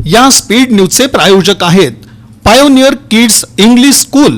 या स्पीड न्यूजचे प्रायोजक आहेत पायोनियर किड्स इंग्लिश स्कूल.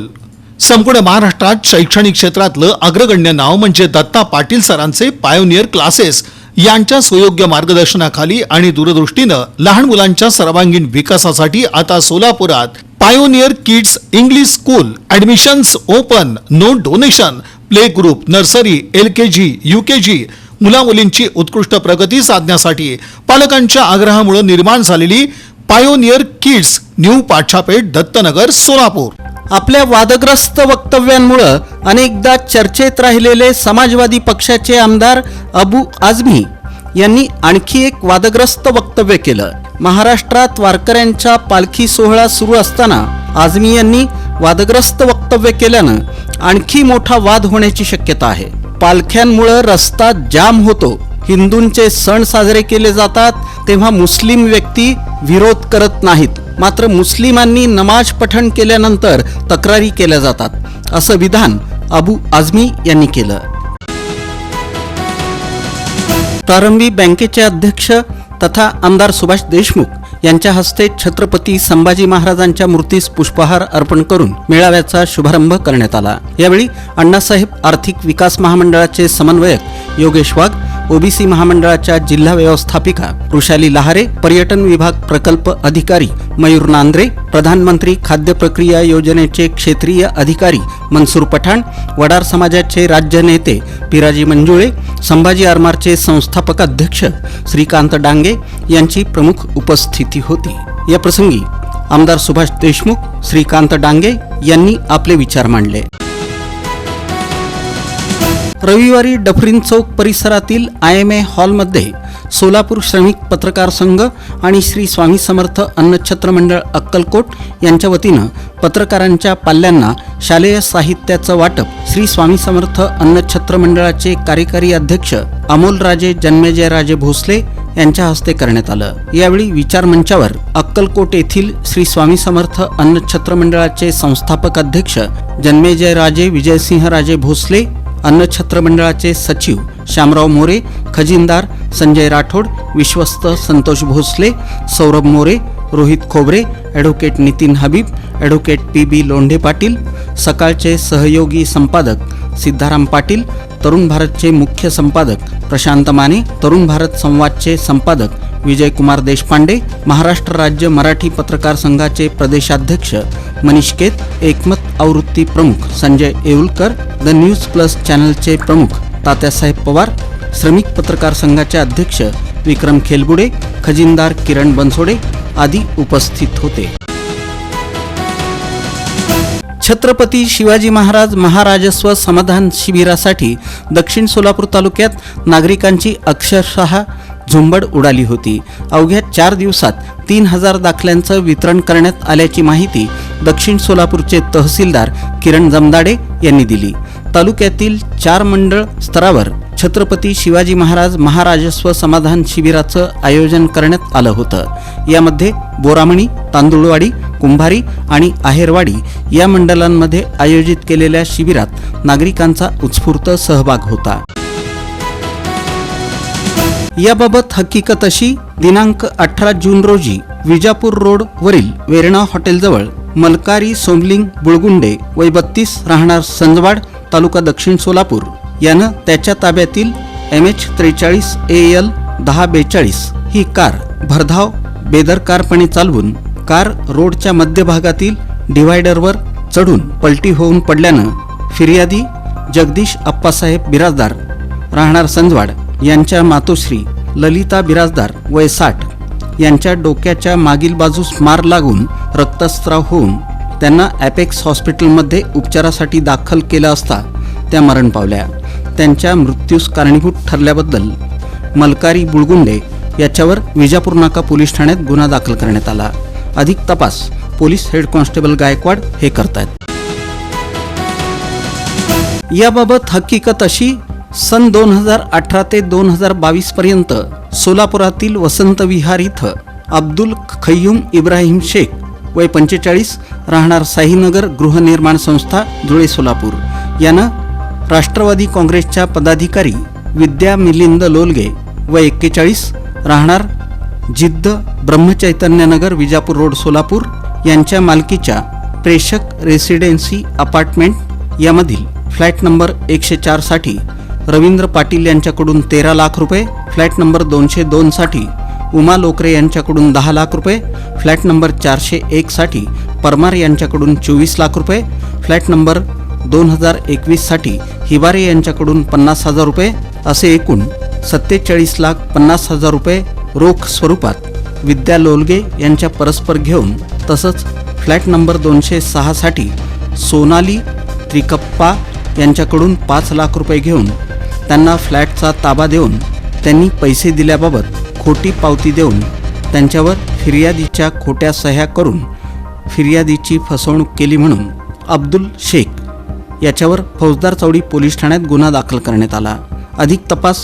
संपूर्ण महाराष्ट्रात शैक्षणिक क्षेत्रातलं अग्रगण्य नाव म्हणजे दत्ता पाटील सरांचे पायोनियर क्लासेस. यांच्या सुयोग्य मार्गदर्शनाखाली आणि दूरदृष्टीनं लहान मुलांच्या सर्वांगीण विकासासाठी आता सोलापुरात pioneer kids English school. Admissions open, no donation. Play group, nursery, LKG, UKG मुलामुलींची उत्कृष्ट प्रगती साधण्यासाठी पालकांच्या आग्रहामुळे निर्माण झालेली पायोनियर किड्स न्यू पाठशापेठ, दत्तनगर, सोलापूर. आपल्या वादग्रस्त वक्तव्यांमुळे अनेकदा चर्चेत राहिलेले समाजवादी पक्षाचे आमदार अबू आझमी यांनी आणखी एक वादग्रस्त वक्तव्य केलं. महाराष्ट्रात वारकऱ्यांचा पालखी सोहळा सुरू असताना आझमी यांनी वादग्रस्त वक्तव्य केल्यानं आणखी मोठा वाद होण्याची शक्यता आहे. पालख्यांमुळे रस्ता जाम होतो, हिंदूंचे सण साजरे केले जातात तेव्हा मुस्लिम व्यक्ती विरोध करत नाहीत, मात्र मुस्लिमांनी नमाज पठण केल्यानंतर तक्रारी केल्या जातात, असं विधान अबू आझमी यांनी केलं. प्रारंभी बँकेचे अध्यक्ष तथा आमदार सुभाष देशमुख यांच्या हस्ते छत्रपती संभाजी महाराजांच्या मूर्तीस पुष्पहार अर्पण करून मेळाव्याचा शुभारंभ करण्यात आला. यावेळी अण्णासाहेब आर्थिक विकास महामंडळाचे समन्वयक योगेश वाघ, ओबीसी महामंडळाच्या जिल्हा व्यवस्थापिका वृषाली लहारे, पर्यटन विभाग प्रकल्प अधिकारी मयूर नांद्रे, प्रधानमंत्री खाद्य प्रक्रिया योजनेचे क्षेत्रीय अधिकारी मनसूर पठाण, वडार समाजाचे राज्य नेते पिराजी मंजुळे, संभाजी आरमारचे संस्थापक अध्यक्ष श्रीकांत डांगे यांची प्रमुख उपस्थिती होती. या प्रसंगी आमदार सुभाष देशमुख, श्रीकांत डांगे यांनी आपले विचार मांडले. रविवारी डफरीन चौक परिसरातील IMA हॉलमध्ये सोलापूर श्रमिक पत्रकार संघ आणि श्री स्वामी समर्थ अन्नछत्र मंडळ अक्कलकोट यांच्या वतीनं पत्रकारांच्या पाल्यांना शालेय साहित्याचं वाटप श्री स्वामी समर्थ अन्नछत्र मंडळाचे कार्यकारी अध्यक्ष अमोलराजे जन्मेजयराजे भोसले यांच्या हस्ते करण्यात आलं. यावेळी विचारमंचावर अक्कलकोट येथील श्री स्वामी समर्थ अन्नछत्र मंडळाचे संस्थापक अध्यक्ष जन्मेजयराजे विजयसिंहराजे भोसले, अन्नछत्र मंडळाचे सचिव श्यामराव मोरे, खजिनदार संजय राठोड, विश्वस्त संतोष भोसले, सौरभ मोरे, रोहित खोबरे, advocate Nitin Habib, advocate PB Londhe Patil, सकाळचे सहयोगी संपादक सिद्धाराम पाटील, तरुण भारतचे मुख्य संपादक प्रशांत माने, तरुण भारत संवादचे संपादक विजयकुमार देशपांडे, महाराष्ट्र राज्य मराठी पत्रकार संघाचे प्रदेशाध्यक्ष मनीष केत, एकमत आवृत्ती प्रमुख संजय येऊलकर, द न्यूज प्लस चॅनलचे प्रमुख तात्यासाहेब पवार, श्रमिक पत्रकार संघाचे अध्यक्ष विक्रम खेलबुडे, खजिनदार किरण बनसोडे आदी उपस्थित होते. छत्रपती शिवाजी महाराज महाराजस्व समाधान शिबिरासाठी दक्षिण सोलापूर तालुक्यात नागरिकांची अक्षरशः झुंबड उडाली होती. अवघ्या 4 दिवसात 3000 दाखल्यांचं वितरण करण्यात आल्याची माहिती दक्षिण सोलापूरचे तहसीलदार किरण जमदाडे यांनी दिली. तालुक्यातील 4 मंडळ स्तरावर छत्रपती शिवाजी महाराज महाराजस्व समाधान शिबिराचं आयोजन करण्यात आलं होतं. यामध्ये बोरामणी, तांदुळवाडी, कुंभारी आणि आहेरवाडी या मंडळांमध्ये आयोजित केलेल्या शिबिरात नागरिकांचा उत्स्फूर्त सहभाग होता. याबाबत हकीकत अशी, दिनांक 18 जून रोजी विजापूर रोड वरील वेरणा हॉटेलजवळ मलकारी सोमलिंग बुळगुंडे वय 32 राहणार संजवाड तालुका दक्षिण सोलापूर यानं त्याच्या ताब्यातील MH43 AL 1042 ही कार भरधाव बेदरकारपणे चालवून कार रोडच्या मध्यभागातील डिव्हायडरवर चढून पलटी होऊन पडल्यानं फिर्यादी जगदीश अप्पासाहेब बिराजदार राहणार संजवाड यांच्या मातोश्री ललिता बिराजदार वय 60 यांच्या डोक्याच्या मागील बाजूस मार लागून रक्तस्राव होऊन त्यांना ॲपेक्स हॉस्पिटलमध्ये उपचारासाठी दाखल केलं असता त्या मरण पावल्या. त्यांच्या मृत्यूस कारणीभूत ठरल्याबद्दल मलकारी बुळगुंडे याच्यावर विजापूर नाका पोलीस ठाण्यात गुन्हा दाखल करण्यात आला. अधिक तपास पोलीस हेड कॉन्स्टेबल गायकवाड हे करतायत. याबाबत हकीकत अशी, सन 2018 ते 2022 पर्यंत सोलापुरातील वसंत विहार इथं अब्दुल खय्यूम इब्राहिम शेख वय 45 राहणार साईनगर गृहनिर्माण संस्था धुळे सोलापूर यानं राष्ट्रवादी काँग्रेसच्या पदाधिकारी विद्या मिलिंद लोलगे वय 41 राहणार जिद्द ब्रह्मचैतन्यनगर विजापूर रोड सोलापूर यांच्या मालकीच्या प्रेषक रेसिडेन्सी अपार्टमेंट यामधील फ्लॅट नंबर 104 साठी रवींद्र पाटील यांच्याकडून 13 लाख रुपये, फ्लॅट नंबर 202 साठी उमा लोकरे यांच्याकडून 10 लाख रुपये, फ्लॅट नंबर 401 साठी परमार यांच्याकडून 24 लाख रुपये, फ्लॅट नंबर 2021 साठी हिबारे यांच्याकडून 50,000 रुपये असे एकूण 47,50,000 रुपये रोख स्वरूपात विद्या लोलगे यांच्या परस्पर घेऊन तसंच फ्लॅट नंबर 206 साठी सोनाली त्रिकप्पा यांच्याकडून 5 लाख रुपये घेऊन त्यांना फ्लॅटचा ताबा देऊन त्यांनी पैसे दिल्याबाबत खोटी पावती देऊन त्यांच्यावर फिर्यादीच्या खोट्या सह्या करून फिर्यादीची फसवणूक केली म्हणून अब्दुल शेख याच्यावर फौजदार चौडी पोलीस ठाण्यात गुन्हा दाखल करण्यात आला. अधिक तपास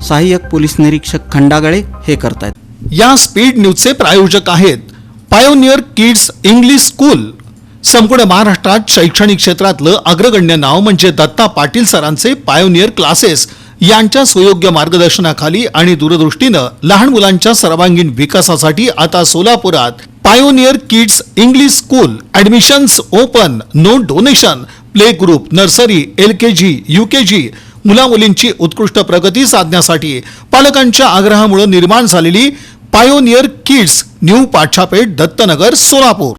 सहाय्यक पोलीस निरीक्षक खंडागळे हे करतायत. या स्पीड न्यूजचे प्रायोजक आहेत पायोनियर किड्स इंग्लिश स्कूल. संपूर्ण महाराष्ट्रात शैक्षणिक क्षेत्रातलं अग्रगण्य नाव म्हणजे दत्ता पाटील सरांचे पायोनियर क्लासेस यांच्या सुयोग्य मार्गदर्शनाखाली आणि दूरदृष्टीनं लहान मुलांच्या सर्वांगीण विकासासाठी आता सोलापुरात pioneer kids English school. Admissions open, no donation. Play group, nursery, LKG, UKG मुलामुलींची उत्कृष्ट प्रगती साधण्यासाठी पालकांच्या आग्रहामुळे निर्माण झालेली पायोनियर किड्स न्यू पाठशापेठ दत्तनगर सोलापूर.